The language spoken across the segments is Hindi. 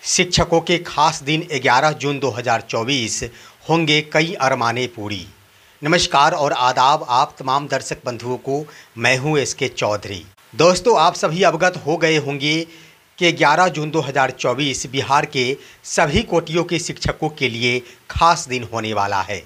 शिक्षकों के खास दिन 11 जून 2024 होंगे कई अरमाने पूरी। नमस्कार और आदाब आप तमाम दर्शक बंधुओं को। मैं हूं एसके चौधरी। दोस्तों, आप सभी अवगत हो गए होंगे कि 11 जून 2024 बिहार के सभी कोटियों के शिक्षकों के लिए खास दिन होने वाला है।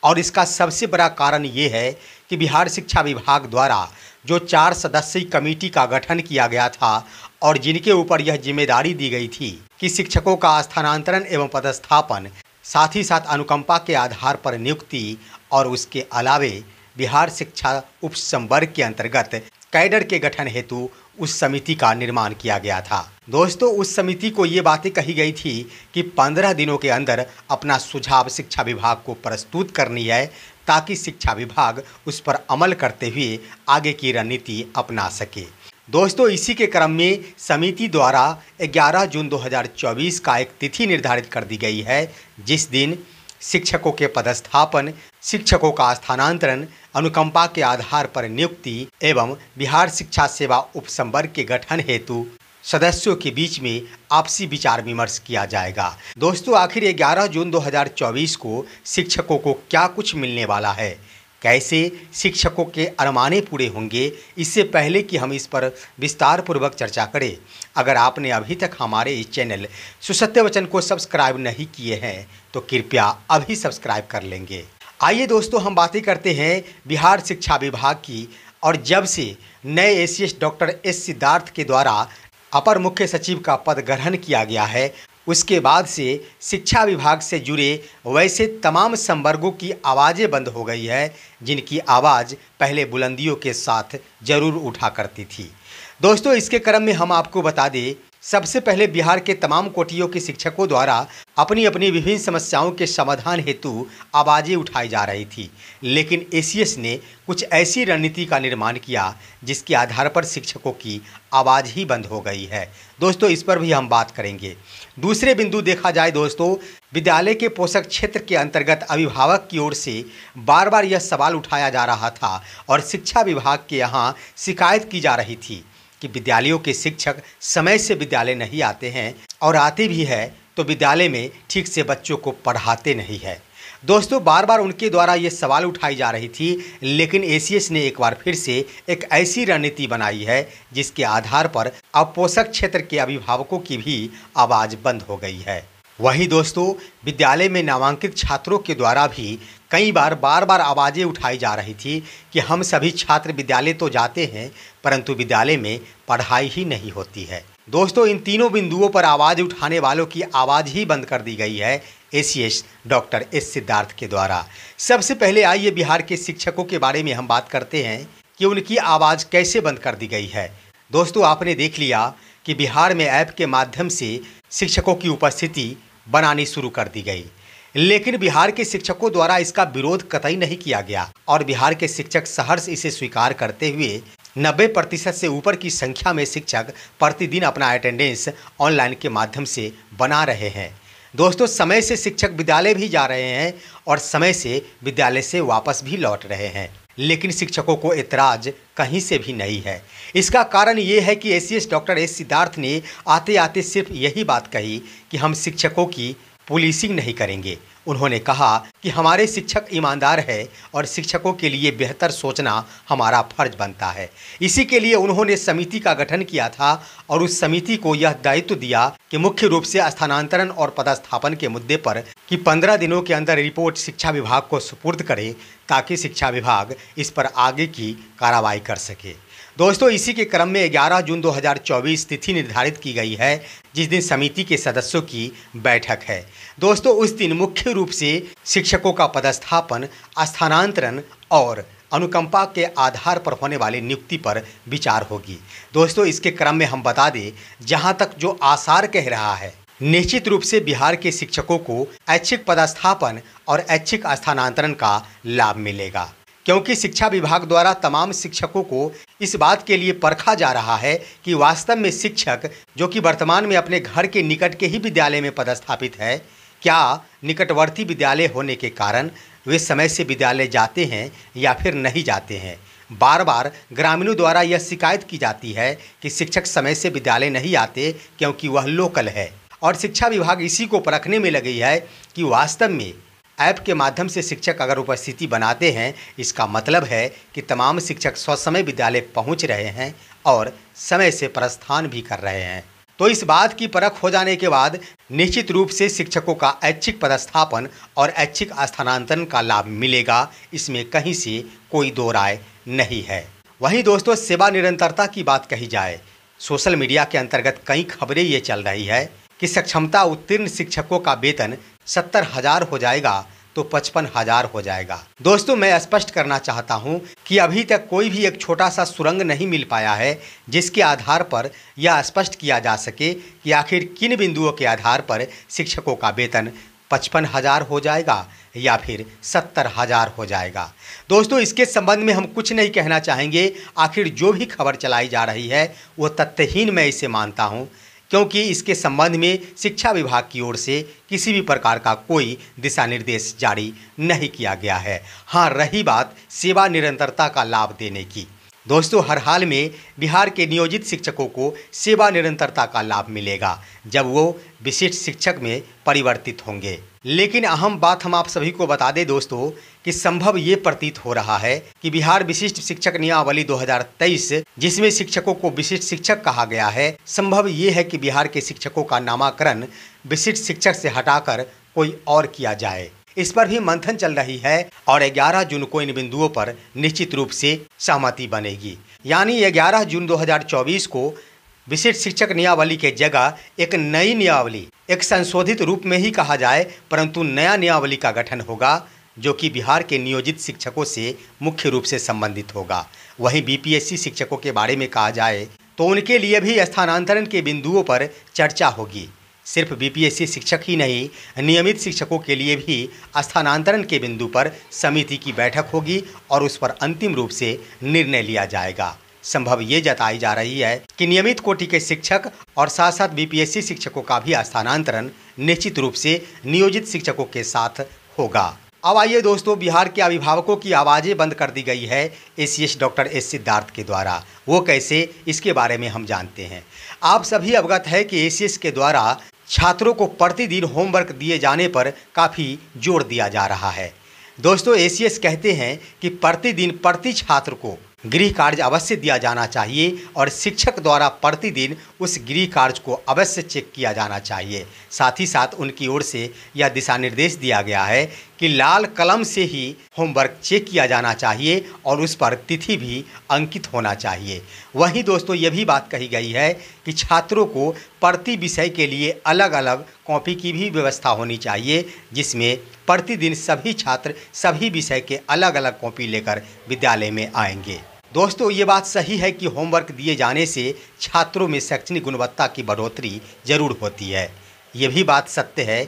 और इसका सबसे बड़ा कारण ये है कि बिहार शिक्षा विभाग द्वारा जो 4 सदस्यीय कमेटी का गठन किया गया था और जिनके ऊपर यह जिम्मेदारी दी गई थी कि शिक्षकों का स्थानांतरण एवं पदस्थापन, साथ ही साथ अनुकंपा के आधार पर नियुक्ति और उसके अलावे बिहार शिक्षा उप संवर्ग के अंतर्गत कैडर के गठन हेतु उस समिति का निर्माण किया गया था। दोस्तों, उस समिति को ये बातें कही गई थी कि 15 दिनों के अंदर अपना सुझाव शिक्षा विभाग को प्रस्तुत करनी है ताकि शिक्षा विभाग उस पर अमल करते हुए आगे की रणनीति अपना सके। दोस्तों, इसी के क्रम में समिति द्वारा 11 जून 2024 का एक तिथि निर्धारित कर दी गई है, जिस दिन शिक्षकों के पदस्थापन, शिक्षकों का स्थानांतरण, अनुकंपा के आधार पर नियुक्ति एवं बिहार शिक्षा सेवा उपसंवर्ग के गठन हेतु सदस्यों के बीच में आपसी विचार विमर्श किया जाएगा। दोस्तों, आखिर 11 जून 2024 को शिक्षकों को क्या कुछ मिलने वाला है, कैसे शिक्षकों के अरमाने पूरे होंगे, इससे पहले कि हम इस पर विस्तार पूर्वक चर्चा करें, अगर आपने अभी तक हमारे इस चैनल सुसत्य वचन को सब्सक्राइब नहीं किए हैं तो कृपया अभी सब्सक्राइब कर लेंगे। आइए दोस्तों, हम बातें करते हैं बिहार शिक्षा विभाग की। और जब से नए एसीएस डॉक्टर एस सिद्धार्थ के द्वारा अपर मुख्य सचिव का पद ग्रहण किया गया है, उसके बाद से शिक्षा विभाग से जुड़े वैसे तमाम संवर्गों की आवाज़ें बंद हो गई है जिनकी आवाज़ पहले बुलंदियों के साथ जरूर उठा करती थी। दोस्तों, इसके क्रम में हम आपको बता दें, सबसे पहले बिहार के तमाम कोटियों के शिक्षकों द्वारा अपनी अपनी विभिन्न समस्याओं के समाधान हेतु आवाज़ें उठाई जा रही थी, लेकिन एसीएस ने कुछ ऐसी रणनीति का निर्माण किया जिसके आधार पर शिक्षकों की आवाज़ ही बंद हो गई है। दोस्तों, इस पर भी हम बात करेंगे। दूसरे बिंदु देखा जाए दोस्तों, विद्यालय के पोषक क्षेत्र के अंतर्गत अभिभावक की ओर से बार बार यह सवाल उठाया जा रहा था और शिक्षा विभाग के यहाँ शिकायत की जा रही थी कि विद्यालयों के शिक्षक समय से विद्यालय नहीं आते हैं और आते भी है तो विद्यालय में ठीक से बच्चों को पढ़ाते नहीं है। दोस्तों, बार बार उनके द्वारा ये सवाल उठाई जा रही थी, लेकिन एसीएस ने एक बार फिर से एक ऐसी रणनीति बनाई है जिसके आधार पर अब पोषक क्षेत्र के अभिभावकों की भी आवाज़ बंद हो गई है। वहीं दोस्तों, विद्यालय में नामांकित छात्रों के द्वारा भी कई बार आवाज़ें उठाई जा रही थी कि हम सभी छात्र विद्यालय तो जाते हैं परंतु विद्यालय में पढ़ाई ही नहीं होती है। दोस्तों, इन तीनों बिंदुओं पर आवाज़ उठाने वालों की आवाज़ ही बंद कर दी गई है एसीएस डॉक्टर एस सिद्धार्थ के द्वारा। सबसे पहले आइए बिहार के शिक्षकों के बारे में हम बात करते हैं कि उनकी आवाज़ कैसे बंद कर दी गई है। दोस्तों, आपने देख लिया कि बिहार में ऐप के माध्यम से शिक्षकों की उपस्थिति बनानी शुरू कर दी गई, लेकिन बिहार के शिक्षकों द्वारा इसका विरोध कतई नहीं किया गया और बिहार के शिक्षक सहर्ष इसे स्वीकार करते हुए 90% से ऊपर की संख्या में शिक्षक प्रतिदिन अपना अटेंडेंस ऑनलाइन के माध्यम से बना रहे हैं। दोस्तों, समय से शिक्षक विद्यालय भी जा रहे हैं और समय से विद्यालय से वापस भी लौट रहे हैं, लेकिन शिक्षकों को एतराज कहीं से भी नहीं है। इसका कारण ये है कि एसीएस डॉक्टर एस सिद्धार्थ ने आते आते सिर्फ यही बात कही कि हम शिक्षकों की पुलिसिंग नहीं करेंगे। उन्होंने कहा कि हमारे शिक्षक ईमानदार है और शिक्षकों के लिए बेहतर सोचना हमारा फर्ज बनता है। इसी के लिए उन्होंने समिति का गठन किया था और उस समिति को यह दायित्व दिया कि मुख्य रूप से स्थानांतरण और पदस्थापन के मुद्दे पर कि 15 दिनों के अंदर रिपोर्ट शिक्षा विभाग को सुपुर्द करे ताकि शिक्षा विभाग इस पर आगे की कार्रवाई कर सके। दोस्तों, इसी के क्रम में 11 जून 2024 तिथि निर्धारित की गई है जिस दिन समिति के सदस्यों की बैठक है। दोस्तों, उस दिन मुख्य रूप से शिक्षकों का पदस्थापन, स्थानांतरण और अनुकंपा के आधार पर होने वाली नियुक्ति पर विचार होगी। दोस्तों, इसके क्रम में हम बता दें, जहां तक जो आसार कह रहा है, निश्चित रूप से बिहार के शिक्षकों को ऐच्छिक पदस्थापन और ऐच्छिक स्थानांतरण का लाभ मिलेगा, क्योंकि शिक्षा विभाग द्वारा तमाम शिक्षकों को इस बात के लिए परखा जा रहा है कि वास्तव में शिक्षक जो कि वर्तमान में अपने घर के निकट के ही विद्यालय में पदस्थापित है, क्या निकटवर्ती विद्यालय होने के कारण वे समय से विद्यालय जाते हैं या फिर नहीं जाते हैं। बार बार ग्रामीणों द्वारा यह शिकायत की जाती है कि शिक्षक समय से विद्यालय नहीं आते क्योंकि वह लोकल है और शिक्षा विभाग इसी को परखने में लगी है कि वास्तव में ऐप के माध्यम से शिक्षक अगर उपस्थिति बनाते हैं, इसका मतलब है कि तमाम शिक्षक ससमय विद्यालय पहुंच रहे हैं और समय से प्रस्थान भी कर रहे हैं। तो इस बात की परख हो जाने के बाद निश्चित रूप से शिक्षकों का ऐच्छिक पदस्थापन और ऐच्छिक स्थानांतरण का लाभ मिलेगा, इसमें कहीं से कोई दो राय नहीं है। वहीं दोस्तों, सेवा निरंतरता की बात कही जाए, सोशल मीडिया के अंतर्गत कई खबरें ये चल रही है कि सक्षमता उत्तीर्ण शिक्षकों का वेतन 70,000 हो जाएगा तो 55,000 हो जाएगा। दोस्तों, मैं स्पष्ट करना चाहता हूं कि अभी तक कोई भी एक छोटा सा सुरंग नहीं मिल पाया है जिसके आधार पर यह स्पष्ट किया जा सके कि आखिर किन बिंदुओं के आधार पर शिक्षकों का वेतन 55,000 हो जाएगा या फिर 70,000 हो जाएगा। दोस्तों, इसके संबंध में हम कुछ नहीं कहना चाहेंगे। आखिर जो भी खबर चलाई जा रही है वो तथ्यहीन मैं इसे मानता हूँ, क्योंकि इसके संबंध में शिक्षा विभाग की ओर से किसी भी प्रकार का कोई दिशा निर्देश जारी नहीं किया गया है। हाँ, रही बात सेवा निरंतरता का लाभ देने की, दोस्तों, हर हाल में बिहार के नियोजित शिक्षकों को सेवा निरंतरता का लाभ मिलेगा जब वो विशिष्ट शिक्षक में परिवर्तित होंगे। लेकिन अहम बात हम आप सभी को बता दें दोस्तों कि संभव ये प्रतीत हो रहा है कि बिहार विशिष्ट शिक्षक नियमावली 2023, जिसमें शिक्षकों को विशिष्ट शिक्षक कहा गया है, संभव ये है कि बिहार के शिक्षकों का नामाकरण विशिष्ट शिक्षक से हटाकर कोई और किया जाए। इस पर भी मंथन चल रही है और 11 जून को इन बिंदुओं पर निश्चित रूप से सहमति बनेगी। यानी 11 जून 2024 को विशिष्ट शिक्षक नियमावली के जगह एक नई नियमावली, एक संशोधित रूप में ही कहा जाए, परंतु नया नियमावली का गठन होगा जो कि बिहार के नियोजित शिक्षकों से मुख्य रूप से संबंधित होगा। वहीं बीपीएससी शिक्षकों के बारे में कहा जाए तो उनके लिए भी स्थानांतरण के बिंदुओं पर चर्चा होगी। सिर्फ बीपीएससी शिक्षक ही नहीं, नियमित शिक्षकों के लिए भी स्थानांतरण के बिंदु पर समिति की बैठक होगी और उस पर अंतिम रूप से निर्णय लिया जाएगा। संभव ये जताई जा रही है कि नियमित कोटि के शिक्षक और साथ साथ बीपीएससी शिक्षकों का भी स्थानांतरण निश्चित रूप से नियोजित शिक्षकों के साथ होगा। अब आइए दोस्तों, बिहार के अभिभावकों की आवाज़ें बंद कर दी गई है एसीएस डॉक्टर एस सिद्धार्थ के द्वारा। वो कैसे, इसके बारे में हम जानते हैं। आप सभी अवगत है कि एसीएस के द्वारा छात्रों को प्रतिदिन होमवर्क दिए जाने पर काफ़ी जोर दिया जा रहा है। दोस्तों, एसीएस कहते हैं कि प्रतिदिन प्रति छात्र को गृह कार्य अवश्य दिया जाना चाहिए और शिक्षक द्वारा प्रतिदिन उस गृह कार्य को अवश्य चेक किया जाना चाहिए। साथ ही साथ उनकी ओर से यह दिशा निर्देश दिया गया है कि लाल कलम से ही होमवर्क चेक किया जाना चाहिए और उस पर तिथि भी अंकित होना चाहिए। वहीं दोस्तों, ये भी बात कही गई है कि छात्रों को प्रति विषय के लिए अलग अलग कॉपी की भी व्यवस्था होनी चाहिए, जिसमें प्रतिदिन सभी छात्र सभी विषय के अलग अलग कॉपी लेकर विद्यालय में आएंगे। दोस्तों, ये बात सही है कि होमवर्क दिए जाने से छात्रों में शैक्षणिक गुणवत्ता की बढ़ोतरी जरूर होती है। ये भी बात सत्य है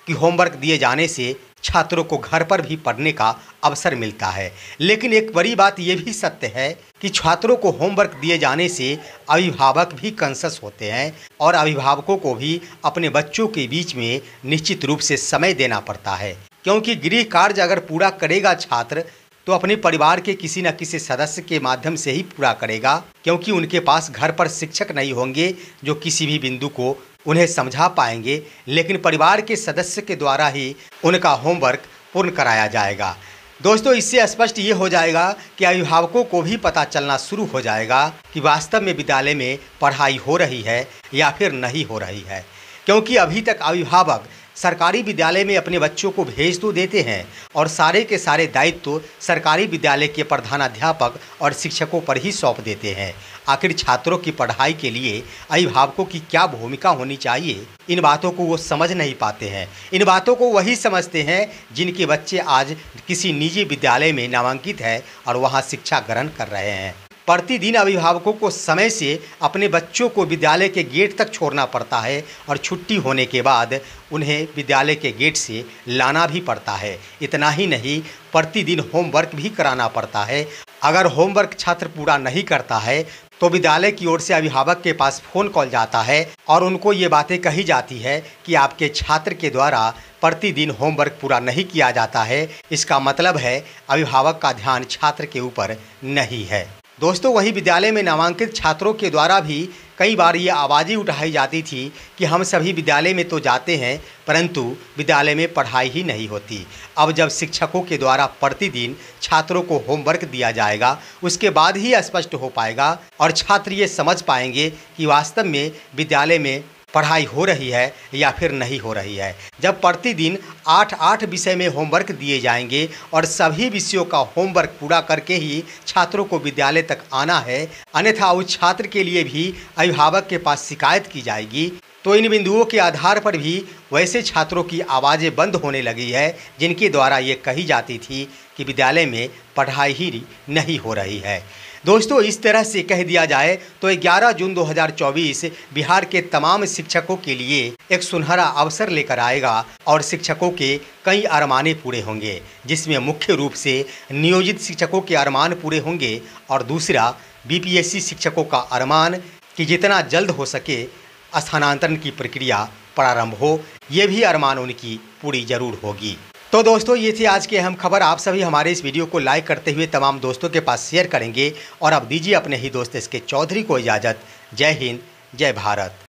कि होमवर्क दिए जाने से छात्रों को घर पर भी पढ़ने का अवसर मिलता है। लेकिन एक बड़ी बात ये भी सत्य है कि छात्रों को होमवर्क दिए जाने से अभिभावक भी कॉन्शस होते हैं और अभिभावकों को भी अपने बच्चों के बीच में निश्चित रूप से समय देना पड़ता है, क्योंकि गृह कार्य अगर पूरा करेगा छात्र तो अपने परिवार के किसी न किसी सदस्य के माध्यम से ही पूरा करेगा, क्योंकि उनके पास घर पर शिक्षक नहीं होंगे जो किसी भी बिंदु को उन्हें समझा पाएंगे, लेकिन परिवार के सदस्य के द्वारा ही उनका होमवर्क पूर्ण कराया जाएगा। दोस्तों, इससे स्पष्ट ये हो जाएगा कि अभिभावकों को भी पता चलना शुरू हो जाएगा कि वास्तव में विद्यालय में पढ़ाई हो रही है या फिर नहीं हो रही है, क्योंकि अभी तक अभिभावक सरकारी विद्यालय में अपने बच्चों को भेज तो देते हैं और सारे के सारे दायित्व सरकारी विद्यालय के प्रधानाध्यापक और शिक्षकों पर ही सौंप देते हैं। आखिर छात्रों की पढ़ाई के लिए अभिभावकों की क्या भूमिका होनी चाहिए, इन बातों को वो समझ नहीं पाते हैं। इन बातों को वही समझते हैं जिनके बच्चे आज किसी निजी विद्यालय में नामांकित है और वहाँ शिक्षा ग्रहण कर रहे हैं। प्रतिदिन अभिभावकों को समय से अपने बच्चों को विद्यालय के गेट तक छोड़ना पड़ता है और छुट्टी होने के बाद उन्हें विद्यालय के गेट से लाना भी पड़ता है। इतना ही नहीं, प्रतिदिन होमवर्क भी कराना पड़ता है। अगर होमवर्क छात्र पूरा नहीं करता है तो विद्यालय की ओर से अभिभावक के पास फ़ोन कॉल जाता है और उनको ये बातें कही जाती है कि आपके छात्र के द्वारा प्रतिदिन होमवर्क पूरा नहीं किया जाता है। इसका मतलब है अभिभावक का ध्यान छात्र के ऊपर नहीं है। दोस्तों वहीं विद्यालय में नामांकित छात्रों के द्वारा भी कई बार ये आवाज़ें उठाई जाती थी कि हम सभी विद्यालय में तो जाते हैं परंतु विद्यालय में पढ़ाई ही नहीं होती। अब जब शिक्षकों के द्वारा प्रतिदिन छात्रों को होमवर्क दिया जाएगा उसके बाद ही स्पष्ट हो पाएगा और छात्र ये समझ पाएंगे कि वास्तव में विद्यालय में पढ़ाई हो रही है या फिर नहीं हो रही है। जब प्रतिदिन 8 विषय में होमवर्क दिए जाएंगे और सभी विषयों का होमवर्क पूरा करके ही छात्रों को विद्यालय तक आना है, अन्यथा उस छात्र के लिए भी अभिभावक के पास शिकायत की जाएगी। तो इन बिंदुओं के आधार पर भी वैसे छात्रों की आवाज़ें बंद होने लगी है जिनके द्वारा ये कही जाती थी कि विद्यालय में पढ़ाई ही नहीं हो रही है। दोस्तों इस तरह से कह दिया जाए तो 11 जून 2024 बिहार के तमाम शिक्षकों के लिए एक सुनहरा अवसर लेकर आएगा और शिक्षकों के कई अरमाने पूरे होंगे, जिसमें मुख्य रूप से नियोजित शिक्षकों के अरमान पूरे होंगे और दूसरा बीपीएससी शिक्षकों का अरमान कि जितना जल्द हो सके स्थानांतरण की प्रक्रिया प्रारंभ हो। ये भी अरमान उनकी पूरी जरूर होगी। तो दोस्तों ये थी आज की अहम खबर। आप सभी हमारे इस वीडियो को लाइक करते हुए तमाम दोस्तों के पास शेयर करेंगे और अब दीजिए अपने ही दोस्त SK चौधरी को इजाज़त। जय हिंद, जय भारत।